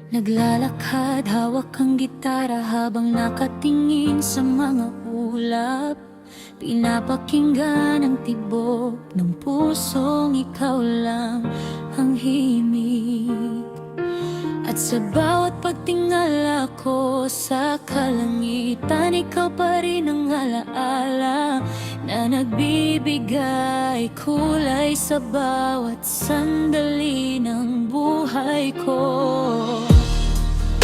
Naglalakad, hawak ang gitara habang nakatingin sa mga ulap. Pinapakinggan ang tibok ng pusong ikaw lang ang himig. At sa bawat pagtingala ko sa kalangitan, ikaw pa rin ang alaala na nagbibigay kulay sa bawat sandali ng buhay ko.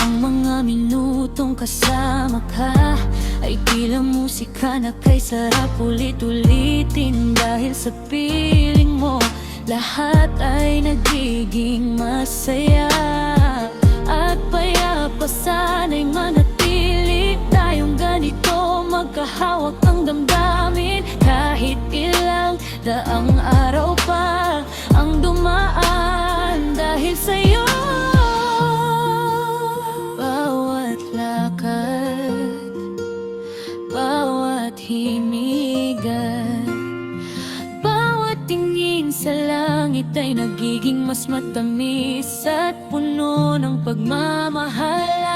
Ang mga minutong kasama ka ay tila musika na kay sarap ulit-ulitin. Dahil sa piling mo, lahat ay nagiging masaya. At payapa sana'y manatili tayong ganito, magkahawak ang damdamin. Kahit ilang daang araw pa ang dumaan dahil sa'yo. Bawat lakad, bawat himigan, bawat tingin sa langit ay nagiging mas matamis at puno ng pagmamahalan.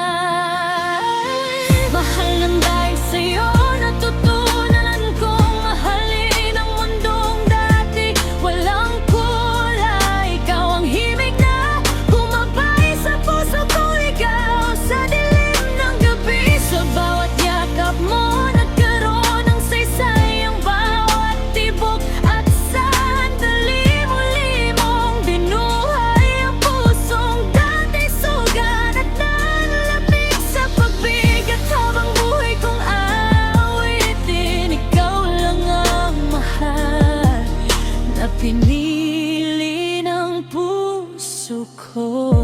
Mahal ng dahil sa'yo natutunan kong mahalin ang mundong dati walang kulay. Ikaw ang himig na bumabay sa puso ko, ikaw sa dilim ng gabi. Sa bawat yakap mo nagkaroon ng saysay ang bawat tibok. At sandali muli mong binuhay ang pusong dati sugat at nalalapit sa pagbigat. Habang buhay kong awitin, ikaw lang ang mahal na pinili ng puso ko.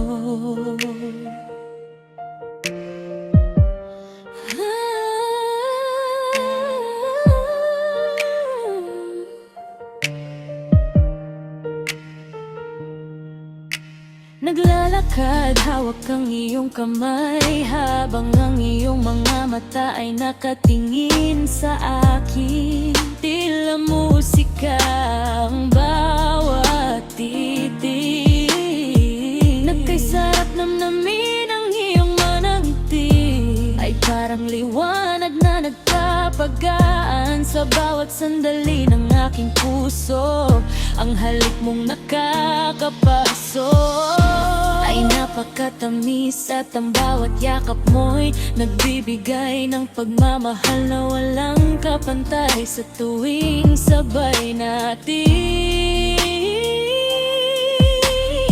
Naglalakad, hawak ang iyong kamay habang ang iyong mga mata ay nakatingin sa akin. Tila musika ang bawat titig. Nagkaisarap namnamin ang iyong manangiti ay parang liwanag na nagpapagaan sa bawat sandali ng aking puso. Ang halik mong nakakapaso ay napakatamis at ang bawat yakap mo'y nagbibigay ng pagmamahal na walang kapantay. Sa tuwing sabay natin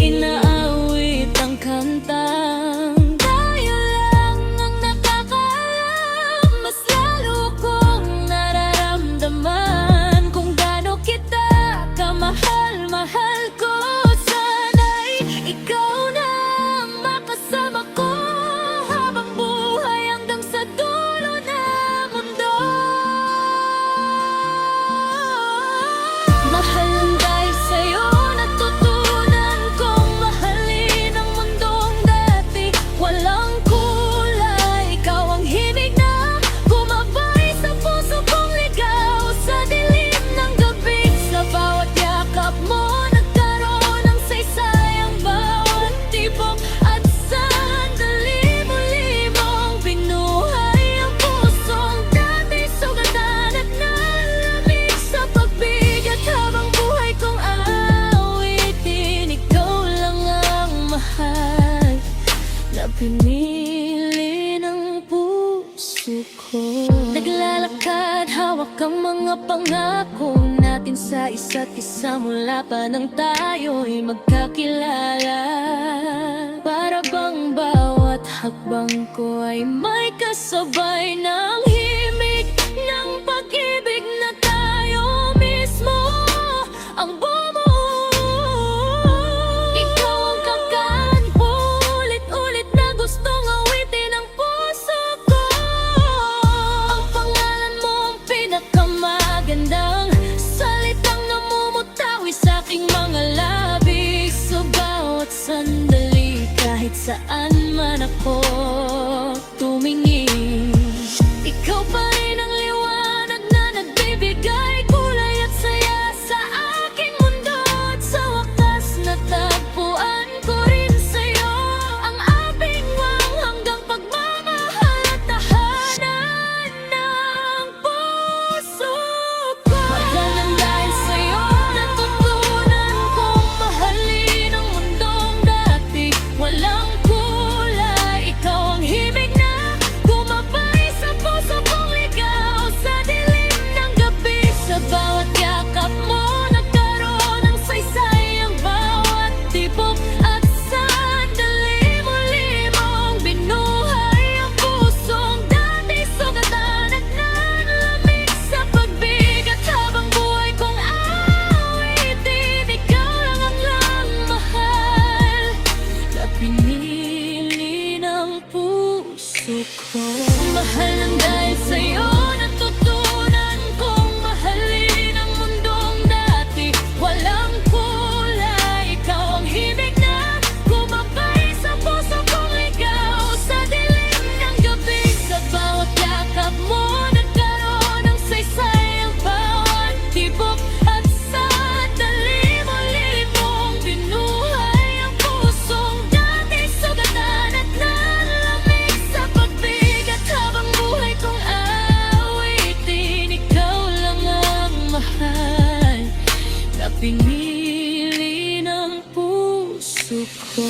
inaawit ang kantang tayo lang ang nakakaalam. Mas lalo kong nararamdaman kung gaano kita kamahal, mahal ko. Sana'y ikaw na ang makasama ko habang buhay hanggang sa dulo ng mundo. Mahal ng dahil sa'yo natutunan kong mahalin ang mundong dati walang kulay. Ikaw ang himig na bumabay sa puso kong ligaw sa dilim ng gabi. Sa bawat yakap mo nagkaroon ng saysay ang bawat tibok. At sandali muli mong binuhay ang pusong dati sugatan at nalamig sa pagbigat. Habang buhay kong awitin, ikaw lang ang mahal na pinili ng puso ko. Naglalakad, hawak ang mga pangako natin sa isa't isa mula pa nang tayo'y magkakilala. Para bang bawat hakbang ko ay may kasabay ng himig ng pag-ibig na tayo mismo ang bumuo. Ikaw ang kakaan po, ulit-ulit na gustong awitin ang puso ko. Ang pangalan mo ang pinakamagandang salitang namumutawi sa aking mga labi. Sa bawat sandali kahit saan man ako tumingin, ikaw puso ko. Mahal lang dahil sa'yo natutunan kong mahalin ang mundong dati walang kulay. Ikaw ang himig na gumabay sa puso kong ligaw sa dilim ng gabi. Sa bawat yakap mo nagkaroon ng saysay ang bawat tibok at sa talim ulit mong binuhay ang pusong dati sugatan at nalamig sa pagbigat habang buhay kong awitin. Ikaw lang ang mahal na pinili ng puso ko.